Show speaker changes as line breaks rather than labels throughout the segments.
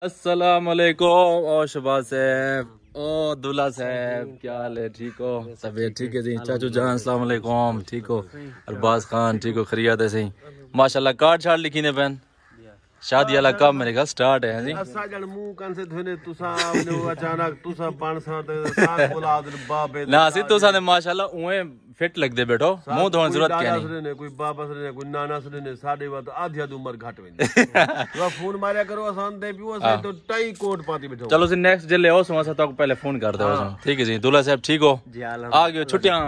अस्सलाम वालेकुम और शबाज साहब ओ दुल्ला साहब, क्या हाल है? ठीक हो? तबीयत ठीक है जी? चाचू जान अस्सलाम वालेकुम, ठीक हो? अरबाज खान ठीक हो? खैरियत है सही माशाल्लाह। कार्ड शार्ड लिखी ने बहन, शादी वाला काम मेरे ख्याल स्टार्ट है जी।
असा जन मुंह कन से धोने तुसा ने अचानक तुसा पान सा साथ बुला दे बाबे
ना सी तुसा ने माशाल्लाह उए फिट लगदे बैठो, मुंह धोने जरूरत क्या नहीं।
ने कोई बाबा ने कोई नाना से ने साडे बात आधी आधी उम्र घट वेंदी तो फोन मारिया करो आसान दे पियो से तो टाई कोट पाती बैठो।
चलो जी नेक्स्ट जिले हो सुना तो पहले फोन कर दो। ठीक है जी दुल्ला साहब ठीक हो?
जी
आ गए छुट्टियां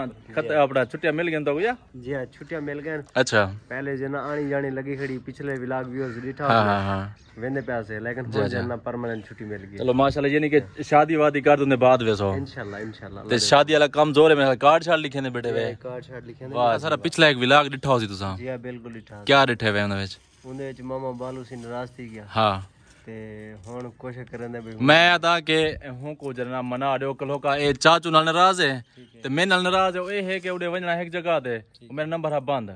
अपना छुट्टियां मिल गई तो भैया?
जी हाँ छुट्टियां मिल गए।
अच्छा
पहले जना आनी जानी लगी खड़ी, पिछले व्लॉग व्यूअर्स दिखा
हाँ
वेंदे पैसे, लेकिन हो जना परमानेंट छुट्टी मिल गई।
चलो माशाल्लाह, यानी कि शादी वादी कर दूंगे बाद वैसो
इंशाल्लाह इंशाल्लाह।
ते शादी वाला काम जोर है मेरा। कार्ड शार्ड लिखे ने बेटे वे?
कार्ड शार्ड लिखे ने।
वाह सारा पिछला एक व्लॉग डिठा हो सी तुसा?
जी हां बिल्कुल डिठा।
क्या डिठे वे उन विच?
उनदे विच मामा बालू सी नाराज थी गया
हां
ते हुन कोशिश करन दे भी
मैं अदा के हूं को जरना मना दो कलो का ए चाचू नाल नाराज है ते मैं नाल नाराज है। ए है के उड़े वजना एक जगह ते मेरा नंबर है बंद,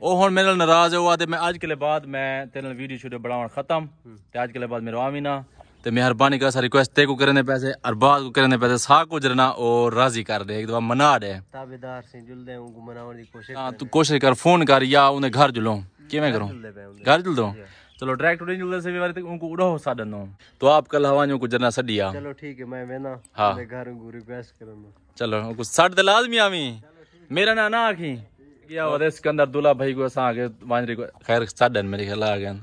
ओ हुन मेरे नाल नाराज है। ते मैं आज के बाद मैं तेरे नाल वीडियो शूट बनावन खत्म ते आज के बाद मेरा आमीना ते मेहरबानी कर सा रिक्वेस्ट ते को करने पैसे अरबाज को करने पैसे सा को जरना और राजी कर दे, एक दफा मना दे।
ताबेदार से जुलदे उनको मनावन दी कोशिश।
हां तू कोशिश कर, फोन कर या उन्हें घर जुलो किवें करूं? घर जुल दो। चलो डायरेक्ट उड़े जुलदे से भी बार तक उनको उड़ो साडन नो तो आप कल हवानियों को जरना सडिया।
चलो ठीक है मैं वेना
हाँ
मेरे घर को रिक्वेस्ट करना।
चलो कुछ साड दे लाजमी आवी मेरा ना ना आखी क्या वदे सिकंदर दुल्ला भाई को सा आगे वांजरी को खैर साडन मेरे ख्याल आ गया।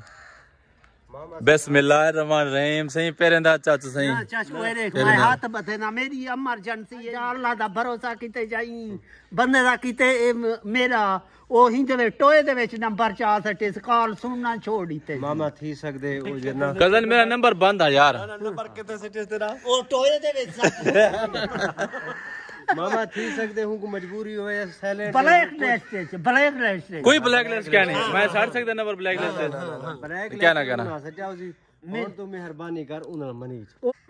बिस्मिल्लाहिर्रहमानिर्रहीम। सही पेरेंदा चाचू सही
चाचू देख मैं हाथ बथे ना मेरी इमरजेंसी है अल्लाह दा भरोसा किते जाई बंदे दा किते मेरा ओ हिंदे टोए दे विच नंबर 4 सटे कॉल सुनना छोड़ दीते
मामा थी सकदे ओ जना
कजन मेरा नंबर बंद है यार।
नंबर किते सटे तेरा
ओ टोए दे विच
मामा थी सकदे हूं को मजबूरी होए साइलेंट
ब्लैक लिस्ट
कोई ब्लैक लिस्ट क्या नहीं, मैं छाड़ सकता नंबर ब्लैक लिस्ट
ब्लैक
क्या ना कहना
सजाओ जी। और तो मेहरबानी कर उन मनी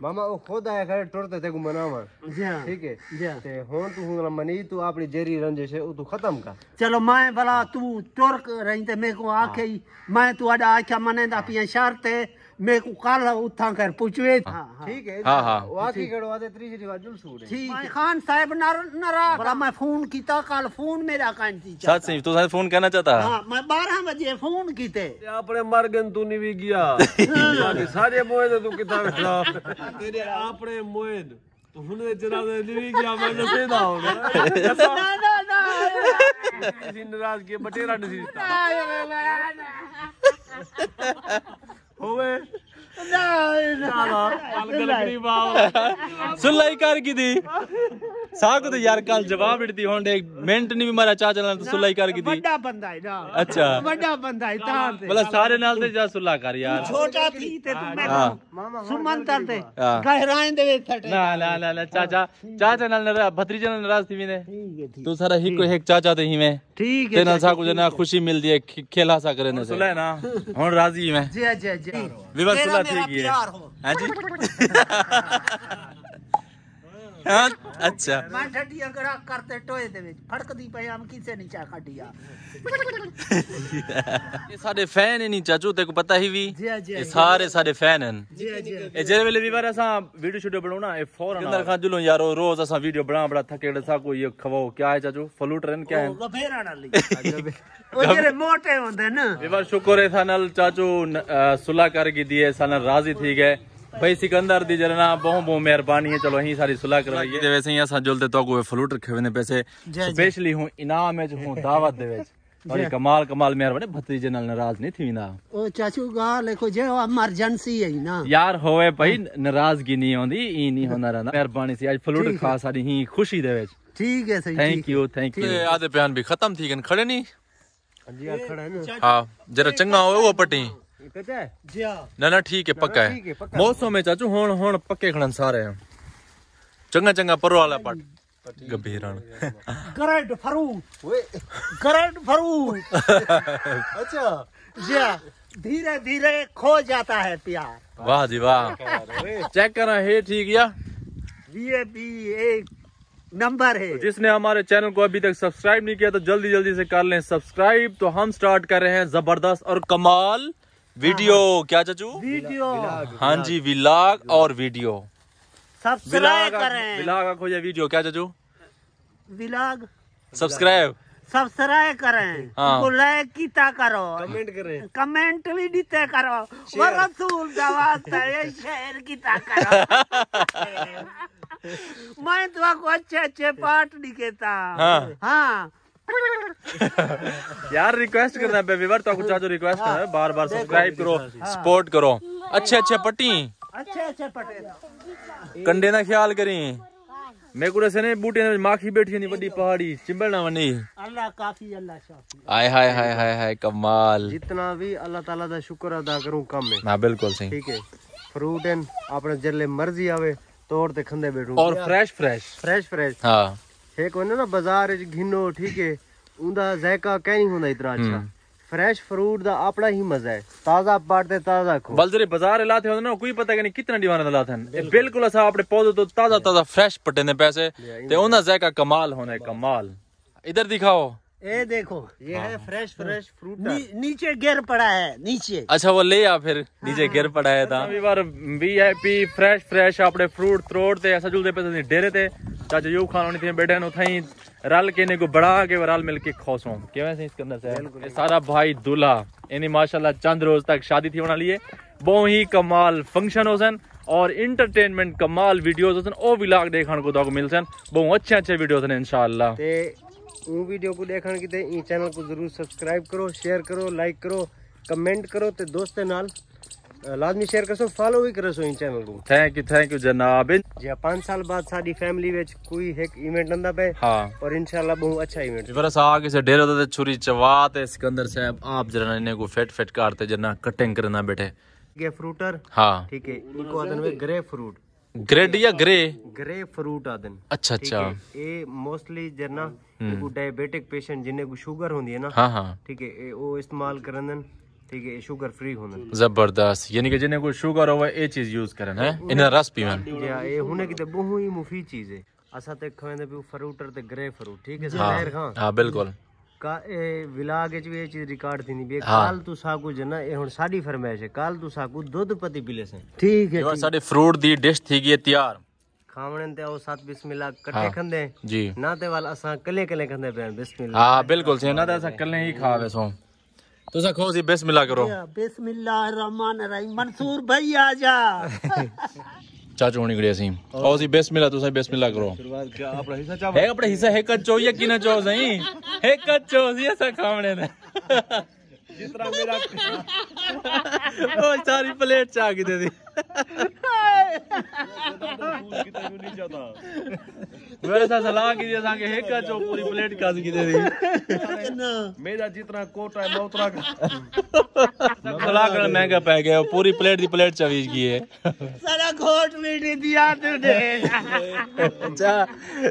मामा ओ खुद आया खड़े टुरते ते को मनावा।
जी हां
ठीक है
जी हां
ते हुन तू उन मनी तू अपनी जेरी रंजिश है ओ तू खत्म कर।
चलो मैं भला तू टुर रही ते मेरे को आखे मैं तू आडा आख्या मने दा पिया शर्त है मेरे को कल उठा कर पूछवे।
ठीक है
हां हां
वाकी कड़ो आते तीसरी बार जुल सूर है।
ठीक है खान साहब नरा बड़ा मैं फोन कीता कल फोन मेरा कान थी
सच सही तू साथ फोन करना चाहता?
हां मैं 12 बजे फोन कीते
अपने मर गन तू नहीं भी गया बाकी सारे मोए तू किथा बैठा तेरे अपने मोए तू हुने जरा नहीं भी गया मैं तो सीधा हो गया
ना
किसी नाराज के बटेरा नहीं होवे
सुलाई कर की थी साको तो यार कल जवाब देती होंडे एक मिनट नहीं भी मारा चाचा नाल तो सुलाई कर की थी।
बड़ा बंदा है ना। अच्छा बड़ा बंदा है तां ते
मतलब सारे नाल ते जा सुला कर यार।
छोटा थी ते तू मैं
मामा
सुमंतर ते गहराई दे विच फटे
ना ना ना ना चाचा नाल नाराज भतीजे नाल नाराज थी ने
ठीक है
तू सारा हिको एक चाचा ते ही में
ठीक
ते नाल साको जना खुशी मिलदी है खेला सा करने से सुला ना हुन राजी मैं
जी जी जी
विवाह सुला ठीक है। हां जी हाँ अच्छा
मैं ठटी अगर करते टोए दे विच फड़कदी पे हम किसे नहीं चा खटिया
ये सारे फैन है नहीं चाचू तेको पता ही भी ये सारे सारे फैन हैं।
जी जी
ए जेरे वेले भी बार असा वीडियो शूट बनाना ए फौरन अंदर खा जुलो यारो रोज असा वीडियो बड़ा थकेड़े सा कोई ये खवाओ क्या है चाचू फ्लूट रन क्या है
लफेरा वाली ओ जेरे मोटे होंदे न
ए बार शुक्र है थानल चाचू सुला कर की दिए सन राजी थी गए भाई सिकंदर दी जरना बहुत मेहरबानी है। चलो ही सारी सुलह करवाई है वैसे ही असा जुलते तो को फ्लूट रखे हुए ने पैसे स्पेशली हूं इनाम में हूं दावत दे विच बड़ी कमाल मेहरबानी भतीजे नाल नाराज नहीं थी ना।
ओ चाचू गा देखो जे इमरजेंसी है ना
यार होवे भाई नाराजगी नहीं होंदी ई नहीं होना रहना मेहरबानी सी आज फ्लूट खा सारी ही खुशी दे विच।
ठीक है सही
थैंक यू आधे बयान भी खत्म थी गन खड़े नहीं।
जी खड़ा है ना
हां जरा चंगा होवे वो पटी
पता है
जी
ना ठीक है पक्का है मौसम में चाचू हुन पक्के खड़न सारे चंगा पर वाला पट गंभीरन
ग्रेट फरूट
ओए
ग्रेट फरूट
अच्छा
जी धीरे धीरे खो जाता है प्यार।
वाह जी वाह चेक करा है ठीक या
वीआईपी एक नंबर है।
जिसने हमारे चैनल को अभी तक सब्सक्राइब नहीं किया तो जल्दी से कर लें सब्सक्राइब। तो हम स्टार्ट कर रहे हैं जबरदस्त और कमाल वीडियो क्या चाचू?
वीडियो
हाँ जी, व्लॉग और वीडियो।
सब्सक्राइब करें।
व्लॉग आखो या वीडियो क्या चाचू?
Vlog
subscribe.
सब्सक्राइब करें।
हाँ।
उनको लाइक कीता करो,
कमेंट करें।
कमेंट भी दीते करो। वो रसूल दवात है शेयर कीता करो। मैं तो आपको अच्छे अच्छे पार्ट लिखेता।
हाँ।
हाँ।
यार रिक्वेस्ट करना है व्यूअर, तो कुछ चाचू रिक्वेस्ट करना है, बार बार सब्सक्राइब करो, सपोर्ट करो। अच्छे अच्छे पट्टी
अच्छे अच्छे पटेल
कंडे ना ख्याल करी। मैं कुछ से ने बूटे ने माखी बैठी नहीं बड़ी पहाड़ी चिंबल ना बनी।
अल्लाह काफी अल्लाह शाफी।
आय हाय हाय हाय हाय कमाल।
जितना भी अल्लाह ताला दा शुक्र अदा करूं कम है।
हाँ बिल्कुल सही।
ठीक है, फ्रूट एंड अपने जल्ले मर्जी आवे तोड़ ते खंदे बैठूं।
और फ्रेश फ्रेश।
फ्रेश
हाँ
एक वने ना बाजार विच घिनो, ठीक है, उंदा जायका कहीं नहीं होंदा इतना अच्छा। फ्रेश फ्रूट दा अपना ही मजा है, ताजा पाड़ते ताजा खो।
बल जरे बाजार लाते हो ना कोई पता नहीं कितना दीवाना लाते हैं। बिल्कुल असा अपने पौधे तो ताजा ताजा फ्रेश पट्टे ने पैसे ते उनका जायका कमाल होने कमाल। इधर दिखाओ,
ये देखो
ये है फ्रेश फ्रूट।
नीचे गिर पड़ा है नीचे।
अच्छा वो ले आ फिर नीचे गिर पड़ा है था। अभी बार VIP फ्रेश फ्रेश अपने फ्रूट तोड़ते ऐसा जुलते पे डेरे थे चाचा यू खाने थे बैठे न उठाई रल के ने को बढ़ा के रल मिल के खोसो के वैसे इसके अंदर से ये सारा भाई दूल्हा इन्हीं माशाल्लाह चंद रोज तक शादी थी होना लिए बहुत ही कमाल फंक्शन होसन और इंटरटेनमेंट कमाल वीडियोस होसन ओ व्लॉग देखने को तो मिल सन बहुत अच्छे अच्छे वीडियोस हैं इंशाल्लाह।
ते ऊ वीडियो को देखने की ते ई चैनल को जरूर सब्सक्राइब करो, शेयर करो, लाइक करो, कमेंट करो ते दोस्ते नाल लाजमी शेयर करो, फॉलो भी करो इन चैनल को।
थैंक यू जनाब।
जी 5 साल बाद साडी फैमिली विच कोई एक इवेंट नंदा पे
हाँ
और इंशाल्लाह बहुत अच्छा इवेंट।
बरस आगे से डेरे तो छुरी चवात है सिकंदर साहब आप जरा इन्हें को फिट काटते जना कटिंग करना बैठे
ये फ्रूटर।
हाँ
ठीक है, इनको आदन में ग्रे फ्रूट,
ग्रेड या ग्रे।
Grapefruit Aden.
अच्छा अच्छा
ये मोस्टली जना इनको डायबिटिक पेशेंट जिन्हें को शुगर होंदी है ना,
हाँ हाँ
ठीक है, ये वो इस्तेमाल करन। ठीक है, शुगर फ्री होना
जबरदस्त, यानी कि जिन्हें कोई शुगर हो ये चीज यूज करन है इन्हें रस पीवन।
जी हाँ, ये होने की तो बहुत ही मुफीद चीज है। असा ते खवेंदे भी फ्रूटर ते ग्रे फ्रूट। ठीक है जहर खां
हाँ बिल्कुल
का ए विलाग विच भी ये चीज रिकॉर्ड थी नहीं।
हाँ।
काल तू साकू जना ए हुन साडी फरमाइश है, काल तू साकू दूध पत्ती पीले से।
ठीक है।
ये साडी फ्रूट दी डिश थी गई तैयार।
खावण ते ओ साथ बिस्मिल्लाह कट्ठे
हाँ।
खंदे
जी
ना ते वाल असा कले कले खंदे पे बिस्मिल्लाह।
हाँ बिल्कुल से ना तो ऐसा कल ही खावे सो तो सा खो सी बिस्मिल्लाह करो।
बिस्मिल्लाहिर्रहमानिर्रहीम। मंसूर भाई आ जा।
चाचू होनी गड़िया सी ओ सी बिस्मिल्लाह तो सा बिस्मिल्लाह करो। है अपने हिस्सा है कच्चो या कि ना चो सही है कच्चो सी ऐसा खावणे ने
जितना मेरा
ओ सारी प्लेट चा के दे दी। मेरे साथ सलाह की जैसा कि है कच्चो पूरी प्लेट काज की दे दी।
मेरा जितना कोटा है मैं उतना
सलाह करना महंगा पै गया पूरी प्लेट दी प्लेट चवीज की है।
सारा घोट मीठी दिया तूने।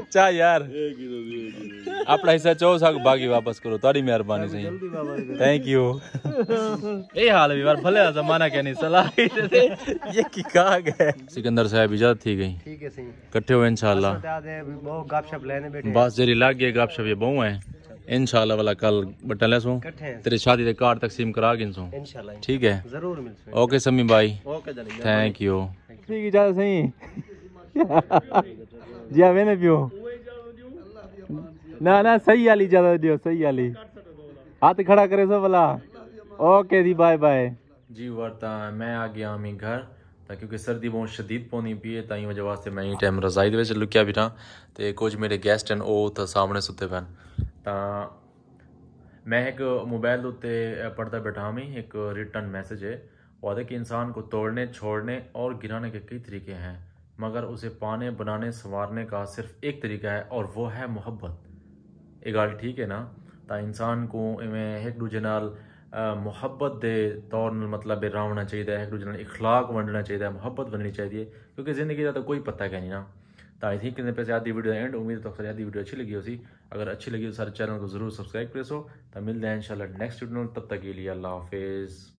चा यार अपना हिस्सा चो सा बाकी वापस करो तारी मेहरबानी से थैंक यू। ये हाल है यार भले जमाना क्या नहीं सलाह ये की कहा गया। सिकंदर साहब इजाजत थी गई।
ठीक है सही
इकट्ठे हुए इंशाल्लाह
बहुत गपशप लेने बैठे
बस जरी लाग गया गपशप ये बहु है इंशाल्लाह वाला कल बटले सो तेरी शादी दे कार्ड तकसीम करा गिन सो
इंशाल्लाह
ठीक है
जरूर मिलसे।
ओके समी भाई
ओके जनाब
थैंक यू। ठीक इजाजत सही जी हाँ मैंने पियो ना ना सही वाली इजाजत दियो सही वाली हाथ खड़ा करे सो भला ओके जी बाय बाय जी। वर्ता मैं आ गया हमी घर ਤਾਂ ਕਿਉਂਕਿ ਸਰਦੀ ਬਹੁਤ ਸ਼ਦੀਦ ਪੌਣੀ ਪਈ ਹੈ ਤਾਂ ਹੀ ਵਜ੍ਹਾ ਵਾਸਤੇ ਮੈਂ ਹੀ ਟਾਈਮ ਰਜ਼ਾਈ ਦੇ ਵਿੱਚ ਲੁਕਿਆ ਬਿਠਾ ਤੇ ਕੁਝ ਮੇਰੇ ਗੈਸਟ ਹਨ ਉਹ ਤਾਂ ਸਾਹਮਣੇ ਸੁੱਤੇ ਪਏ ਤਾਂ मैं एक मोबाइल के उत्ते पढ़ता बैठा मैं एक रिटर्न मैसेज है वो आते कि इंसान को तोड़ने छोड़ने और गिराने के कई तरीके हैं मगर उसे पाने बनाने संवारने का सिर्फ एक तरीका है और वो है मुहब्बत। ये गल ठीक है ना तो इंसान को इवें एक दूजे नाल मुहब्बत के तौर मतलब रहना चाहिए एक दूजे नाल इखलाक वंडना चाहिए मुहब्बत बननी चाहिए क्योंकि जिंदगी का तो कोई पता क्या नहीं ना। तो आई थिंक पैसे आधी वीडियो एंड उम्मीद तो सारी आधी वीडियो अच्छी लगी होगी अगर अच्छी लगी तो सारे चैनल को जरूर सब्सक्राइब करो तो मिलते हैं इंशाल्लाह नेक्स्ट वीडियो तब तक के लिए अल्लाह हाफिज़।